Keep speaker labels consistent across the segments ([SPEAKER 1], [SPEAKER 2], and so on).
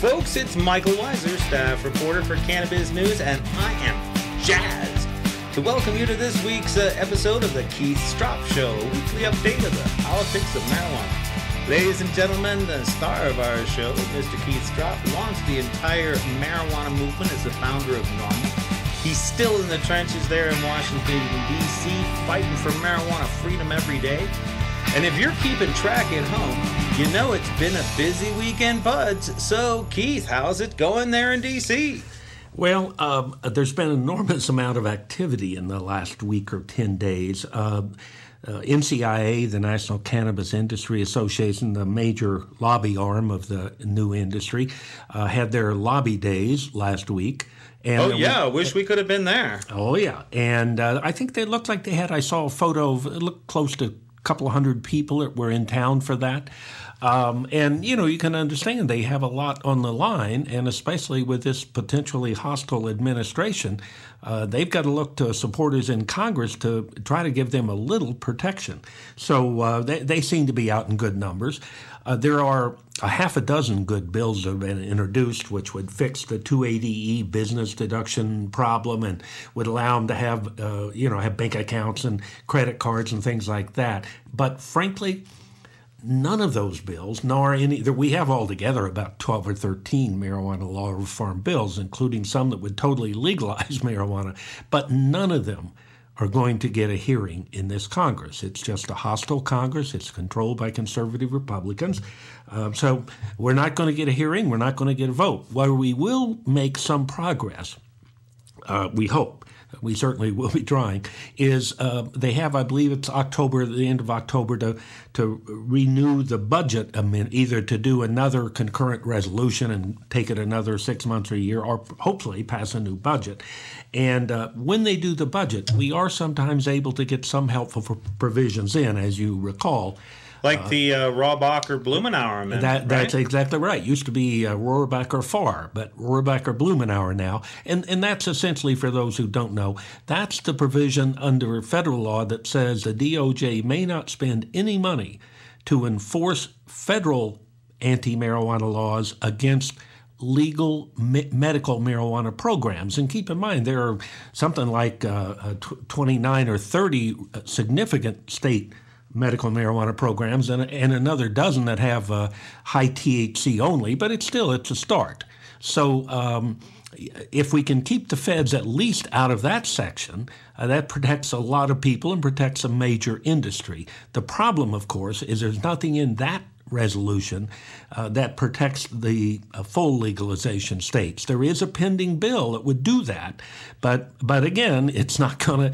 [SPEAKER 1] folks, it's Mikel Weisser, staff reporter for Cannabiz News, and I am jazzed to welcome you to this week's episode of the Keith Stroup Show, a weekly update of the politics of marijuana. Ladies and gentlemen, the star of our show, Mr. Keith Stroup, launched the entire marijuana movement as the founder of NORML. He's still in the trenches there in Washington, D.C., fighting for marijuana freedom every day. And if you're keeping track at home, you know it's been a busy weekend, buds. So, Keith, how's it going there in D.C.?
[SPEAKER 2] Well, there's been an enormous amount of activity in the last week or 10 days. NCIA, the National Cannabis Industry Association, the major lobby arm of the new industry, had their lobby days last week. And
[SPEAKER 1] I wish we could have been there.
[SPEAKER 2] Oh, yeah. And I think they looked like they had, I saw a photo of, it looked close to a couple of hundred people that were in town for that. And, you know, you can understand they have a lot on the line, and especially with this potentially hostile administration, they've got to look to supporters in Congress to try to give them a little protection. So they seem to be out in good numbers. There are a half a dozen good bills that have been introduced, which would fix the 280E business deduction problem and would allow them to have, have bank accounts and credit cards and things like that. But frankly, none of those bills, nor any, we have altogether about 12 or 13 marijuana law reform bills, including some that would totally legalize marijuana, but none of them are going to get a hearing in this Congress. It's just a hostile Congress. It's controlled by conservative Republicans. So we're not going to get a hearing. We're not going to get a vote. Where we will make some progress, we hope, we certainly will be trying, is they have, I believe it's October, the end of October, to renew the budget amendment, either to do another concurrent resolution and take it another 6 months or a year, or hopefully pass a new budget. And when they do the budget, we are sometimes able to get some helpful provisions in, as you recall.
[SPEAKER 1] Like the Rohrabacher-Blumenauer amendment,
[SPEAKER 2] That's exactly right. Used to be Rohrabacher-Farr, but Rohrabacher-Blumenauer now. And that's essentially, for those who don't know, that's the provision under federal law that says the DOJ may not spend any money to enforce federal anti-marijuana laws against legal medical marijuana programs. And keep in mind, there are something like 29 or 30 significant state medical marijuana programs and another dozen that have high THC only, but it's a start. So if we can keep the feds at least out of that section, that protects a lot of people and protects a major industry. The problem, of course, is there's nothing in that resolution that protects the full legalization states. There is a pending bill that would do that, but again, it's not gonna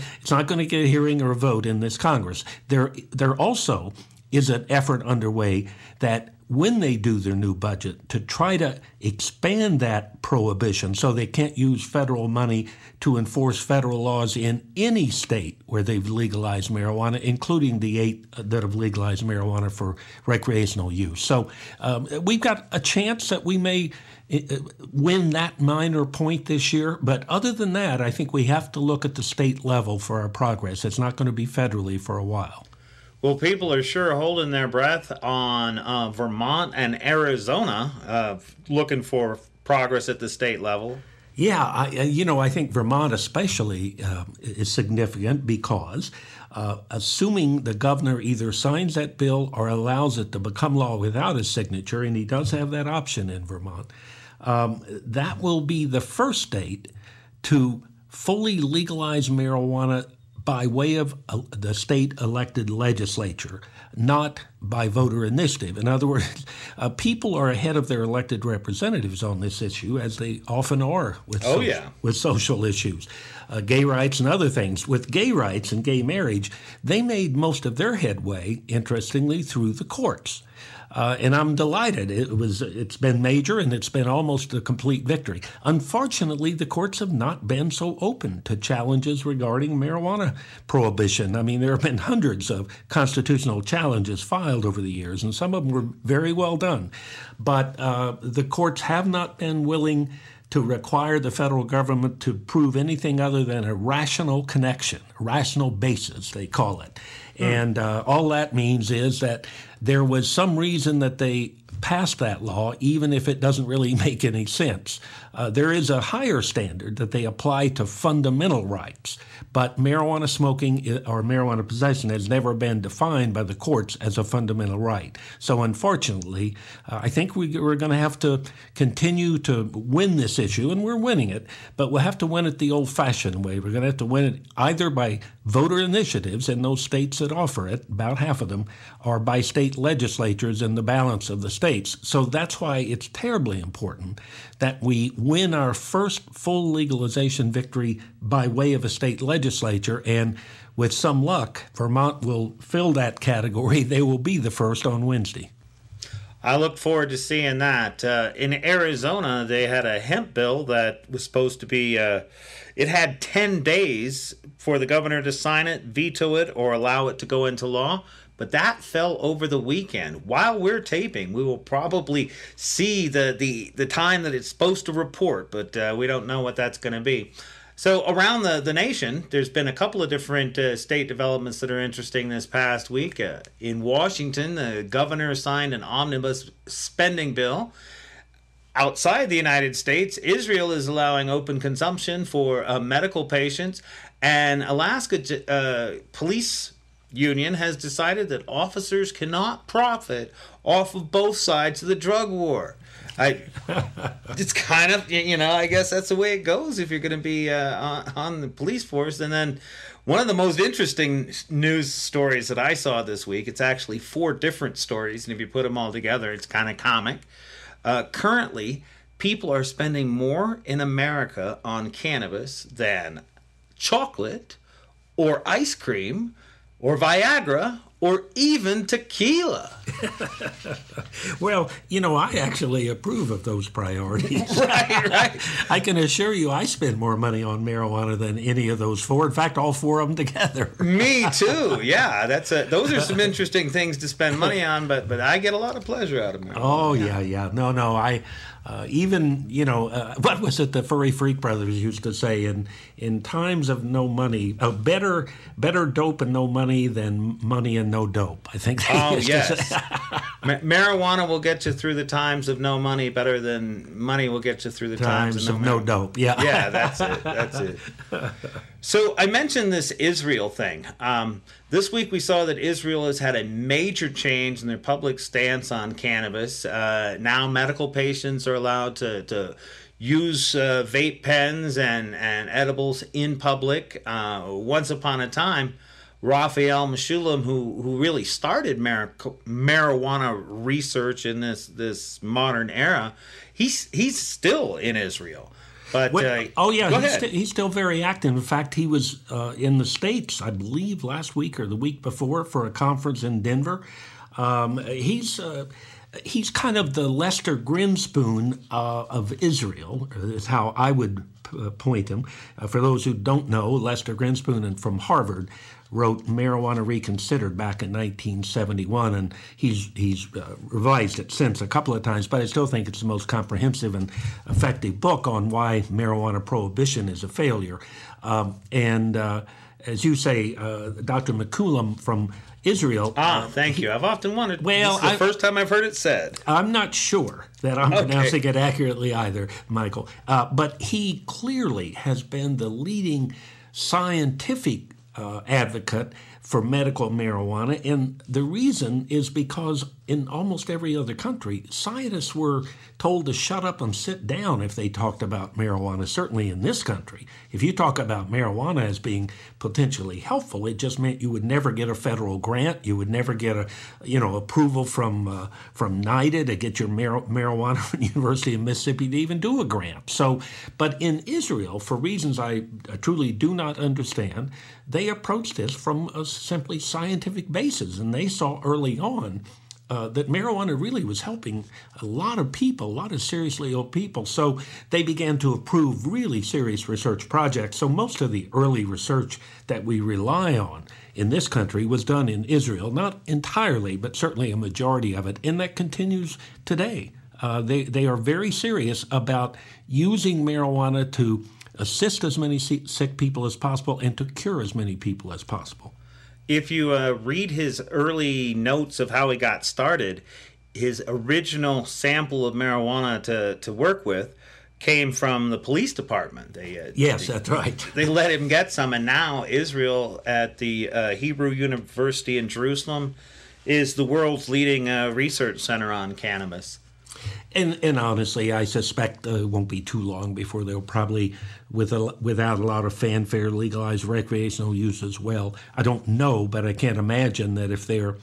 [SPEAKER 2] get a hearing or a vote in this Congress. There also is an effort underway that when they do their new budget to try to expand that prohibition so they can't use federal money to enforce federal laws in any state where they've legalized marijuana, including the 8 that have legalized marijuana for recreational use. So we've got a chance that we may win that minor point this year. But other than that, I think we have to look at the state level for our progress. It's not going to be federally for a while.
[SPEAKER 1] Well, people are sure holding their breath on Vermont and Arizona, looking for progress at the state level.
[SPEAKER 2] Yeah, I think Vermont especially is significant because assuming the governor either signs that bill or allows it to become law without his signature, and he does have that option in Vermont, that will be the first state to fully legalize marijuana by way of the state-elected legislature, not by voter initiative. In other words, people are ahead of their elected representatives on this issue, as they often are with social issues, gay rights and other things. With gay rights and gay marriage, they made most of their headway, interestingly, through the courts. And I'm delighted. It's been major, and it's been almost a complete victory. Unfortunately, the courts have not been so open to challenges regarding marijuana prohibition. I mean, there have been hundreds of constitutional challenges filed over the years, and some of them were very well done. But the courts have not been willing to require the federal government to prove anything other than a rational connection, rational basis, they call it. And all that means is that there was some reason that they passed that law, even if it doesn't really make any sense. There is a higher standard that they apply to fundamental rights, but marijuana smoking or marijuana possession has never been defined by the courts as a fundamental right. So unfortunately, I think we're going to have to continue to win this issue, and we're winning it, but we'll have to win it the old-fashioned way. We're going to have to win it either by voter initiatives in those states that offer it, about half of them, or by state legislatures in the balance of the states. So that's why it's terribly important that we win our first full legalization victory by way of a state legislature, and with some luck, Vermont will fill that category. They will be the first on Wednesday.
[SPEAKER 1] I look forward to seeing that. In Arizona, they had a hemp bill that was supposed to be, it had 10 days for the governor to sign it, veto it, or allow it to go into law. But that fell over the weekend. While we're taping, we will probably see the time that it's supposed to report, but we don't know what that's going to be. So around the nation, there's been a couple of different state developments that are interesting this past week. In Washington, the governor signed an omnibus spending bill. Outside the United States, Israel is allowing open consumption for medical patients, and Alaska police union has decided that officers cannot profit off of both sides of the drug war. It's kind of, I guess that's the way it goes if you're going to be on the police force. And then one of the most interesting news stories that I saw this week, it's actually 4 different stories, and if you put them all together, it's kind of comic. Currently, people are spending more in America on cannabis than chocolate or ice cream or Viagra or even tequila.
[SPEAKER 2] Well, I actually approve of those priorities.
[SPEAKER 1] Right.
[SPEAKER 2] I can assure you I spend more money on marijuana than any of those 4. In fact, all 4 of them together.
[SPEAKER 1] Me too. Yeah, those are some interesting things to spend money on, but I get a lot of pleasure out of marijuana.
[SPEAKER 2] Oh, yeah. No, I... what was it the Furry Freak Brothers used to say? In times of no money, better dope and no money than money and no dope. I think they used to say.
[SPEAKER 1] Marijuana will get you through the times of no money better than money will get you through the times of no
[SPEAKER 2] dope. Yeah.
[SPEAKER 1] Yeah, that's it. So I mentioned this Israel thing. This week we saw that Israel has had a major change in their public stance on cannabis. Now medical patients are allowed to use vape pens and edibles in public. Once upon a time, Raphael Mechoulam, who really started marijuana research in this modern era, he's still in Israel. But
[SPEAKER 2] he's still very active. In fact, he was in the States, I believe, last week or the week before for a conference in Denver. He's kind of the Lester Grinspoon of Israel, is how I would point him. For those who don't know, Lester Grinspoon from Harvard wrote Marijuana Reconsidered back in 1971, and he's revised it since a couple of times, but I still think it's the most comprehensive and effective book on why marijuana prohibition is a failure. As you say, Dr. Mechoulam from Israel.
[SPEAKER 1] Thank you. I've often wondered. Well, this is the first time I've heard it said.
[SPEAKER 2] I'm not sure that I'm pronouncing it accurately either, Michael. But he clearly has been the leading scientific advocate for medical marijuana, and the reason is because in almost every other country, scientists were told to shut up and sit down if they talked about marijuana. Certainly in this country, if you talk about marijuana as being potentially helpful, it just meant you would never get a federal grant. You would never get approval from NIDA to get your marijuana from the University of Mississippi to even do a grant. So, but in Israel, for reasons I truly do not understand, they approached this from a simply scientific basis, and they saw early on that marijuana really was helping a lot of people, a lot of seriously ill people. So they began to approve really serious research projects. So most of the early research that we rely on in this country was done in Israel, not entirely, but certainly a majority of it, and that continues today. They are very serious about using marijuana to assist as many sick people as possible and to cure as many people as possible.
[SPEAKER 1] If you read his early notes of how he got started, his original sample of marijuana to work with came from the police department.
[SPEAKER 2] That's right.
[SPEAKER 1] They let him get some, and now Israel at the Hebrew University in Jerusalem is the world's leading research center on cannabis.
[SPEAKER 2] And honestly, I suspect it won't be too long before they'll probably, without a lot of fanfare, legalize recreational use as well. I don't know, but I can't imagine that if they're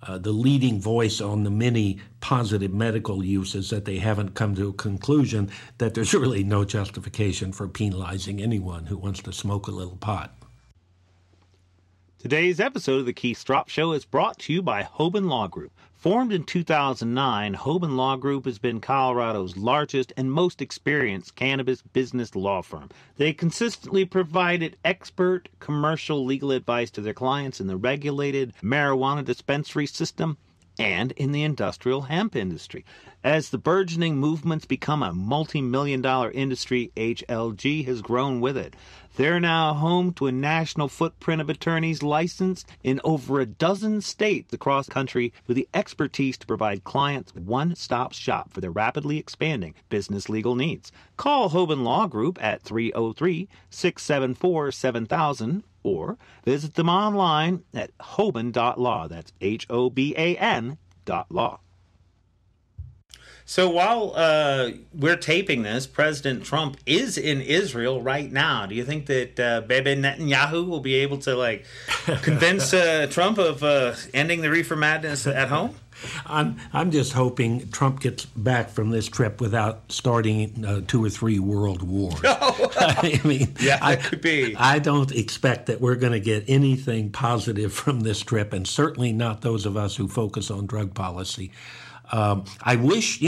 [SPEAKER 2] the leading voice on the many positive medical uses, that they haven't come to a conclusion that there's really no justification for penalizing anyone who wants to smoke a little pot.
[SPEAKER 1] Today's episode of the Keith Stroup Show is brought to you by Hoban Law Group. Formed in 2009, Hoban Law Group has been Colorado's largest and most experienced cannabis business law firm. They consistently provided expert commercial legal advice to their clients in the regulated marijuana dispensary system and in the industrial hemp industry. As the burgeoning movements become a multi-million-dollar industry, HLG has grown with it. They're now home to a national footprint of attorneys licensed in over a dozen states across the country with the expertise to provide clients one-stop shop for their rapidly expanding business legal needs. Call Hoban Law Group at 303-674-7000 or visit them online at hoban.law. That's HOBAN.law. So while we're taping this, President Trump is in Israel right now. Do you think that Bibi Netanyahu will be able to convince Trump of ending the reefer madness at home?
[SPEAKER 2] I'm just hoping Trump gets back from this trip without starting 2 or 3 world wars. I mean,
[SPEAKER 1] that could be.
[SPEAKER 2] I don't expect that we're going to get anything positive from this trip, and certainly not those of us who focus on drug policy. I wish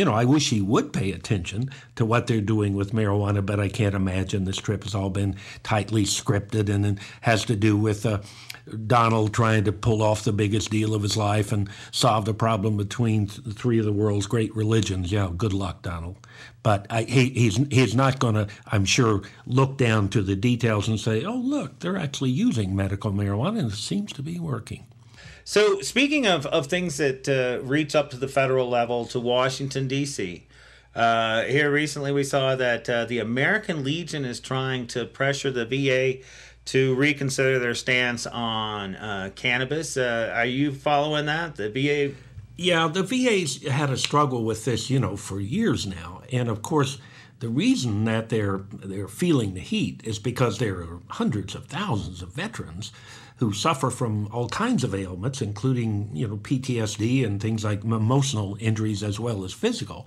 [SPEAKER 2] he would pay attention to what they're doing with marijuana, but I can't imagine. This trip has all been tightly scripted, and it has to do with Donald trying to pull off the biggest deal of his life and solve the problem between 3 of the world's great religions. Yeah, good luck, Donald. But he's not going to, I'm sure, look down to the details and say, oh, look, they're actually using medical marijuana, and it seems to be working.
[SPEAKER 1] So speaking of things that reach up to the federal level, to Washington, D.C., here recently we saw that the American Legion is trying to pressure the VA to reconsider their stance on cannabis. Are you following that? The VA?
[SPEAKER 2] Yeah, the VA's had a struggle with this, for years now. And, of course, the reason that they're feeling the heat is because there are hundreds of thousands of veterans who suffer from all kinds of ailments, including, PTSD and things like emotional injuries as well as physical,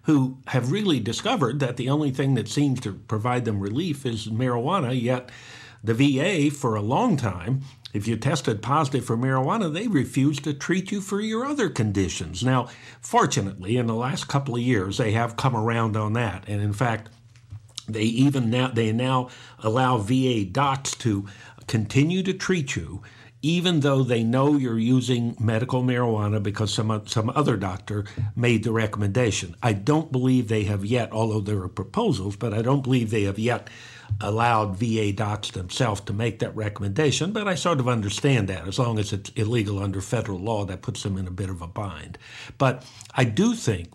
[SPEAKER 2] who have really discovered that the only thing that seems to provide them relief is marijuana, yet the VA, for a long time, if you tested positive for marijuana, they refused to treat you for your other conditions. Now, fortunately, in the last couple of years, they have come around on that. And in fact, they now allow VA docs to continue to treat you, even though they know you're using medical marijuana because some other doctor made the recommendation. I don't believe they have yet, although there are proposals, but I don't believe they have yet allowed VA docs themselves to make that recommendation, but I sort of understand that. As long as it's illegal under federal law, that puts them in a bit of a bind. But I do think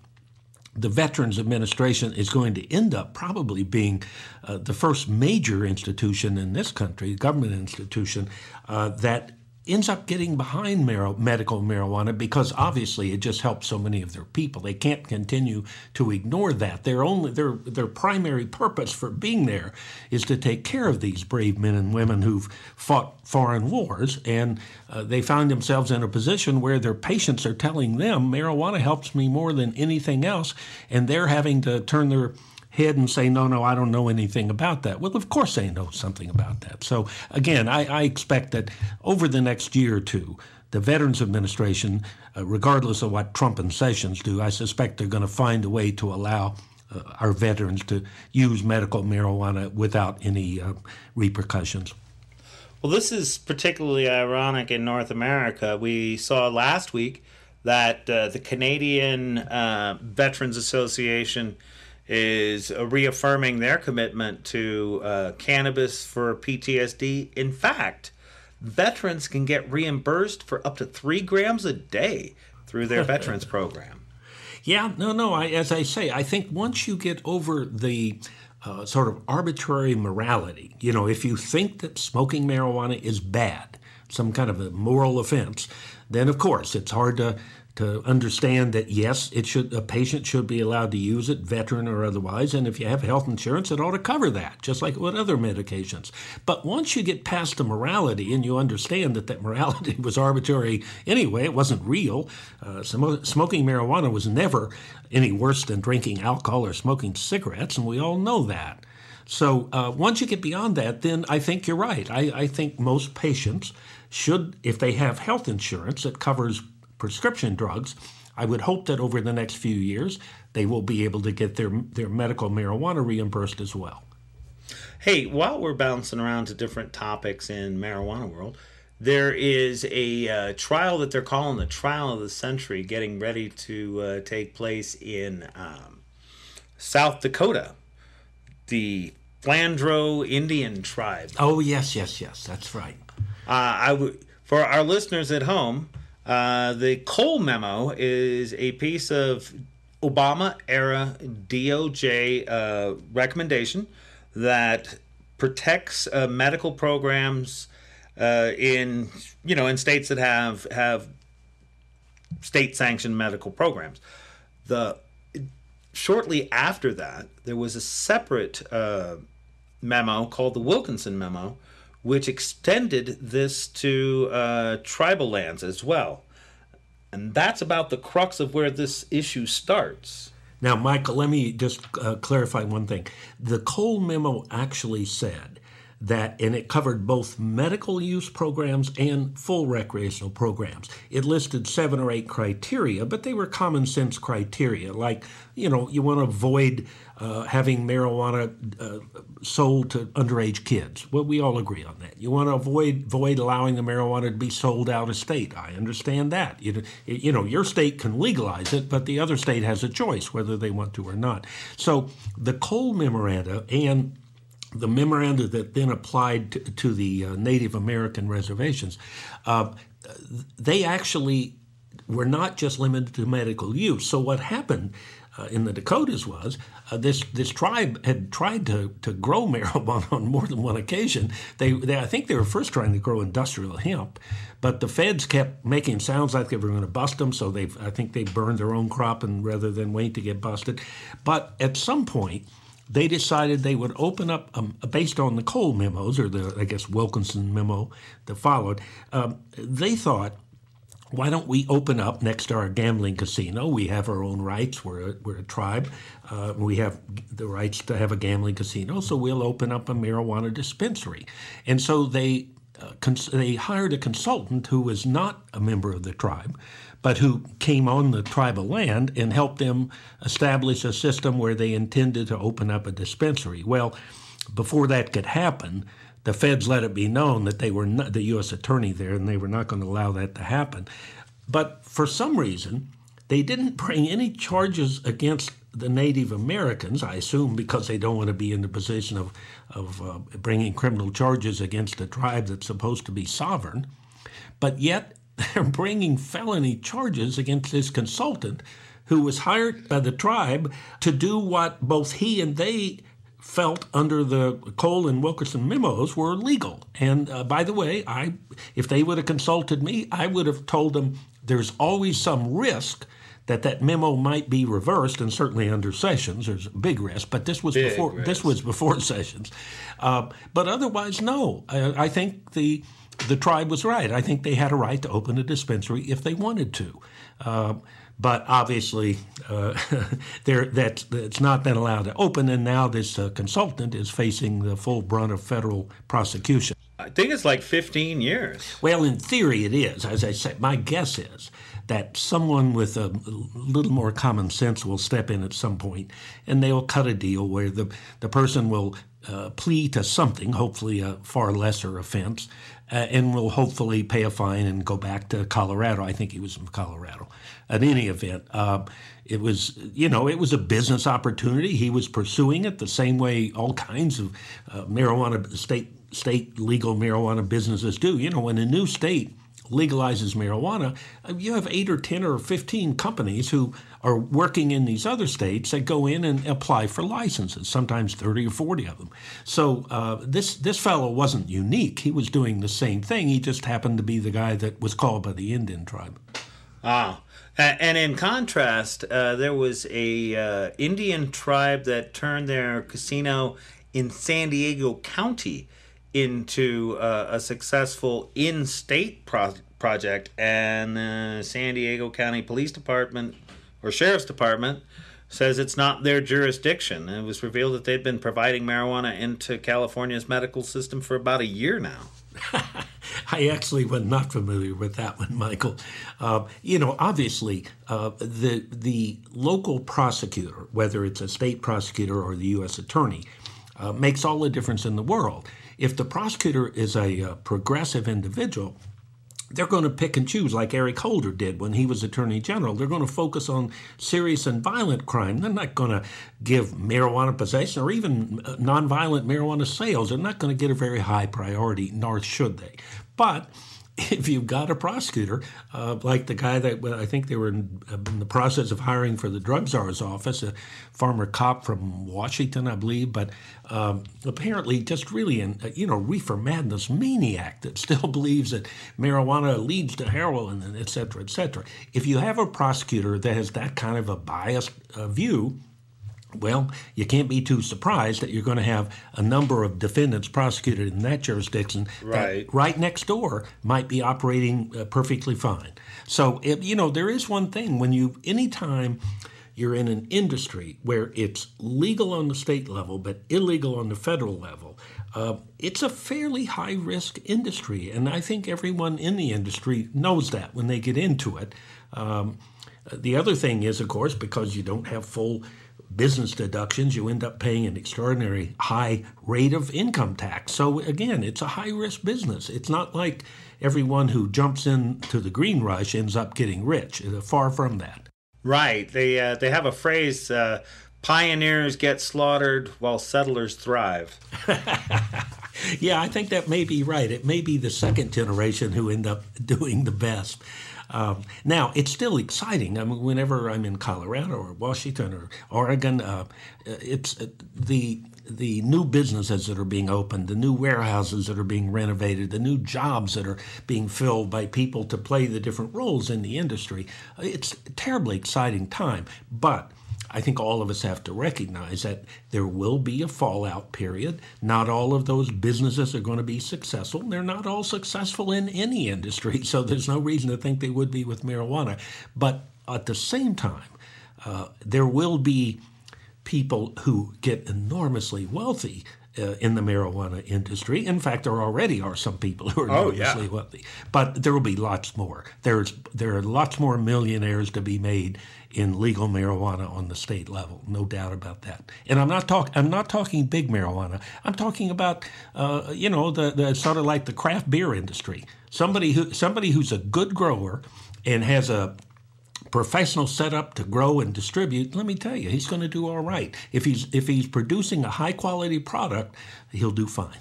[SPEAKER 2] the Veterans Administration is going to end up probably being the first major institution in this country, government institution, that ends up getting behind medical marijuana because obviously it just helps so many of their people. They can't continue to ignore that. Their primary purpose for being there is to take care of these brave men and women who've fought foreign wars, and they find themselves in a position where their patients are telling them marijuana helps me more than anything else, and they're having to turn their head and say, no, I don't know anything about that. Well, of course they know something about that. So, again, I expect that over the next year or two, the Veterans Administration, regardless of what Trump and Sessions do, I suspect they're going to find a way to allow our veterans to use medical marijuana without any repercussions.
[SPEAKER 1] Well, this is particularly ironic in North America. We saw last week that the Canadian Veterans Association is reaffirming their commitment to cannabis for PTSD. In fact, veterans can get reimbursed for up to 3 grams a day through their veterans program.
[SPEAKER 2] Yeah, no. As I say, I think once you get over the sort of arbitrary morality, if you think that smoking marijuana is bad, some kind of a moral offense, then of course it's hard to understand that yes, a patient should be allowed to use it, veteran or otherwise, and if you have health insurance, it ought to cover that, just like with other medications. But once you get past the morality and you understand that morality was arbitrary anyway, it wasn't real. Smoking marijuana was never any worse than drinking alcohol or smoking cigarettes, and we all know that. So once you get beyond that, then I think you're right. I think most patients should, if they have health insurance that covers prescription drugs, I would hope that over the next few years they will be able to get their medical marijuana reimbursed as well.
[SPEAKER 1] Hey, while we're bouncing around to different topics in marijuana world, there is a trial that they're calling the trial of the century getting ready to take place in South Dakota, the Flandreau Indian tribe.
[SPEAKER 2] Oh, yes, that's right.
[SPEAKER 1] For our listeners at home, the Cole memo is a piece of Obama-era DOJ recommendation that protects medical programs in states that have state-sanctioned medical programs. Shortly after that, there was a separate memo called the Wilkinson memo, which extended this to tribal lands as well. And that's about the crux of where this issue starts.
[SPEAKER 2] Now, Michael, let me just clarify one thing. The Cole memo actually said that, and it covered both medical use programs and full recreational programs. It listed 7 or 8 criteria, but they were common sense criteria, like, you want to avoid having marijuana sold to underage kids. Well, we all agree on that. You want to avoid allowing the marijuana to be sold out of state. I understand that. Your state can legalize it, but the other state has a choice whether they want to or not. So the Cole memoranda and the memoranda that then applied to the Native American reservations, they actually were not just limited to medical use. So what happened in the Dakotas was this tribe had tried to grow marijuana on more than one occasion. I think they were first trying to grow industrial hemp, but the feds kept making sounds like they were going to bust them, so I think they burned their own crop rather than wait to get busted. But at some point, they decided they would open up, based on the Cole memos, or the Wilkinson memo that followed, they thought, why don't we open up next to our gambling casino? We have our own rights. We're a tribe. We have the rights to have a gambling casino, so we'll open up a marijuana dispensary. And so they hired a consultant who was not a member of the tribe, but who came on the tribal land and helped them establish a system where they intended to open up a dispensary. Well, before that could happen, the feds let it be known that they were not the U.S. attorney there, and they were not going to allow that to happen. But for some reason, they didn't bring any charges against the Native Americans, I assume because they don't want to be in the position of bringing criminal charges against a tribe that's supposed to be sovereign. But yet they're bringing felony charges against this consultant who was hired by the tribe to do what both he and they felt under the Cole and Wilkinson memos were legal. And by the way, if they would have consulted me, I would have told them there's always some risk that memo might be reversed, and certainly under Sessions there's a big risk. But this was before Sessions. But otherwise, no. I think the tribe was right. I think they had a right to open a dispensary if they wanted to. But obviously, it's not been allowed to open, and now this consultant is facing the full brunt of federal prosecution.
[SPEAKER 1] I think it's like 15 years.
[SPEAKER 2] Well, in theory it is. As I said, my guess is that someone with a little more common sense will step in at some point, and they'll cut a deal where the person will plea to something, hopefully a far lesser offense, and will hopefully pay a fine and go back to Colorado. I think he was from Colorado. At any event, it was a business opportunity. He was pursuing it the same way all kinds of marijuana state legal marijuana businesses do. When a new state legalizes marijuana, you have 8 or 10 or 15 companies who are working in these other states that go in and apply for licenses, sometimes 30 or 40 of them. So this fellow wasn't unique. He was doing the same thing. He just happened to be the guy that was called by the Indian tribe.
[SPEAKER 1] Ah. And in contrast, there was a Indian tribe that turned their casino in San Diego County into a successful in-state project, and San Diego County Police Department or Sheriff's Department says it's not their jurisdiction. It was revealed that they've been providing marijuana into California's medical system for about a year now.
[SPEAKER 2] I actually was not familiar with that one, Michael. Obviously, the local prosecutor, whether it's a state prosecutor or the U.S. attorney, makes all the difference in the world. If the prosecutor is a progressive individual, they're going to pick and choose like Eric Holder did when he was Attorney General. They're going to focus on serious and violent crime. They're not going to give marijuana possession or even nonviolent marijuana sales. They're not going to get a very high priority, nor should they. But if you've got a prosecutor, like the guy that I think they were in the process of hiring for the drug czar's office, a former cop from Washington, I believe, but apparently just really reefer madness maniac that still believes that marijuana leads to heroin, and et cetera, et cetera. If you have a prosecutor that has that kind of a biased view, well, you can't be too surprised that you're going to have a number of defendants prosecuted in that jurisdiction that right next door might be operating perfectly fine. So, there is one thing. Anytime you're in an industry where it's legal on the state level but illegal on the federal level, it's a fairly high-risk industry. And I think everyone in the industry knows that when they get into it. The other thing is, of course, because you don't have full business deductions, you end up paying an extraordinary high rate of income tax. So again, it's a high-risk business. It's not like everyone who jumps into the green rush ends up getting rich. Far from that. Right.
[SPEAKER 1] They have a phrase, pioneers get slaughtered while settlers thrive.
[SPEAKER 2] Yeah, I think that may be right. It may be the second generation who end up doing the best. Now, it's still exciting. I mean, whenever I'm in Colorado or Washington or Oregon, it's the new businesses that are being opened, the new warehouses that are being renovated, the new jobs that are being filled by people to play the different roles in the industry. It's a terribly exciting time, but I think all of us have to recognize that there will be a fallout period. Not all of those businesses are going to be successful. They're not all successful in any industry, so there's no reason to think they would be with marijuana. But at the same time, there will be people who get enormously wealthy in the marijuana industry. In fact, there already are some people who are enormously wealthy. But there will be lots more. There are lots more millionaires to be made in legal marijuana on the state level, no doubt about that. And I'm not talking big marijuana. I'm talking about the sort of like the craft beer industry. Somebody who's a good grower and has a professional setup to grow and distribute. Let me tell you, he's going to do all right. If he's producing a high quality product, he'll do fine.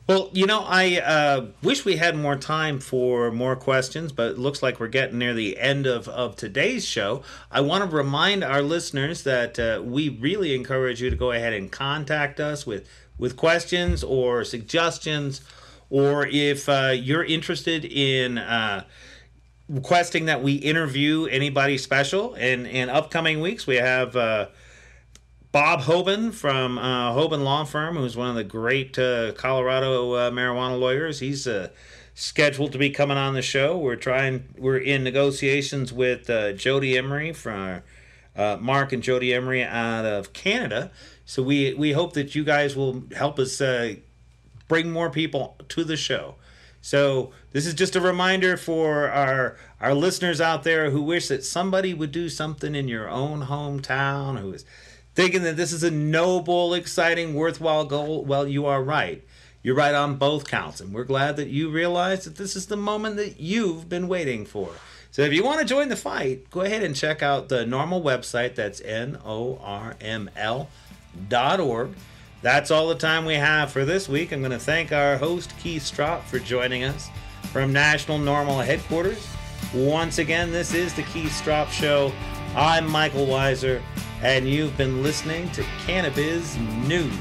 [SPEAKER 1] Well, I wish we had more time for more questions, but it looks like we're getting near the end of today's show. I want to remind our listeners that we really encourage you to go ahead and contact us with questions or suggestions, or if you're interested in requesting that we interview anybody special. In upcoming weeks, we have Bob Hoban from Hoban Law Firm, who's one of the great Colorado marijuana lawyers. He's scheduled to be coming on the show. We're in negotiations with Jody Emery from Mark and Jody Emery out of Canada. So we hope that you guys will help us bring more people to the show. So this is just a reminder for our listeners out there who wish that somebody would do something in your own hometown, who is thinking that this is a noble, exciting, worthwhile goal. Well, you are right. You're right on both counts, and we're glad that you realize that this is the moment that you've been waiting for. So if you want to join the fight, go ahead and check out the NORML website. That's NORML.org. That's all the time we have for this week. I'm going to thank our host, Keith Stroup, for joining us. from National NORML headquarters. Once again, this is the Keith Stroup Show. I'm Mikel Weisser, and you've been listening to Cannabiz News.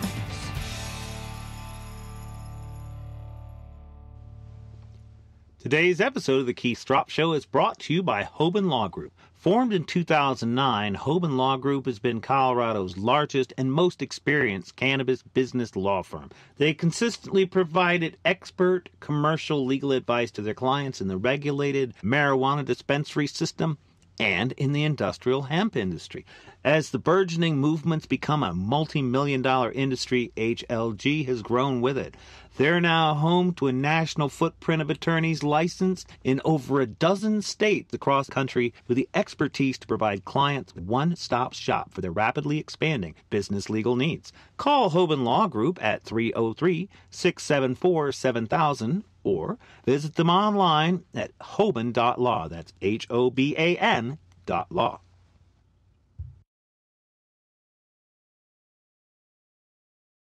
[SPEAKER 1] Today's episode of the Keith Stroup Show is brought to you by Hoban Law Group. Formed in 2009, Hoban Law Group has been Colorado's largest and most experienced cannabis business law firm. They consistently provided expert commercial legal advice to their clients in the regulated marijuana dispensary system and in the industrial hemp industry. As the burgeoning movements become a multi-million-dollar industry, HLG has grown with it. They're now home to a national footprint of attorneys licensed in over a dozen states across the country with the expertise to provide clients one-stop shop for their rapidly expanding business legal needs. Call Hoban Law Group at 303-674-7000 or visit them online at hoban.law. That's HOBAN.law.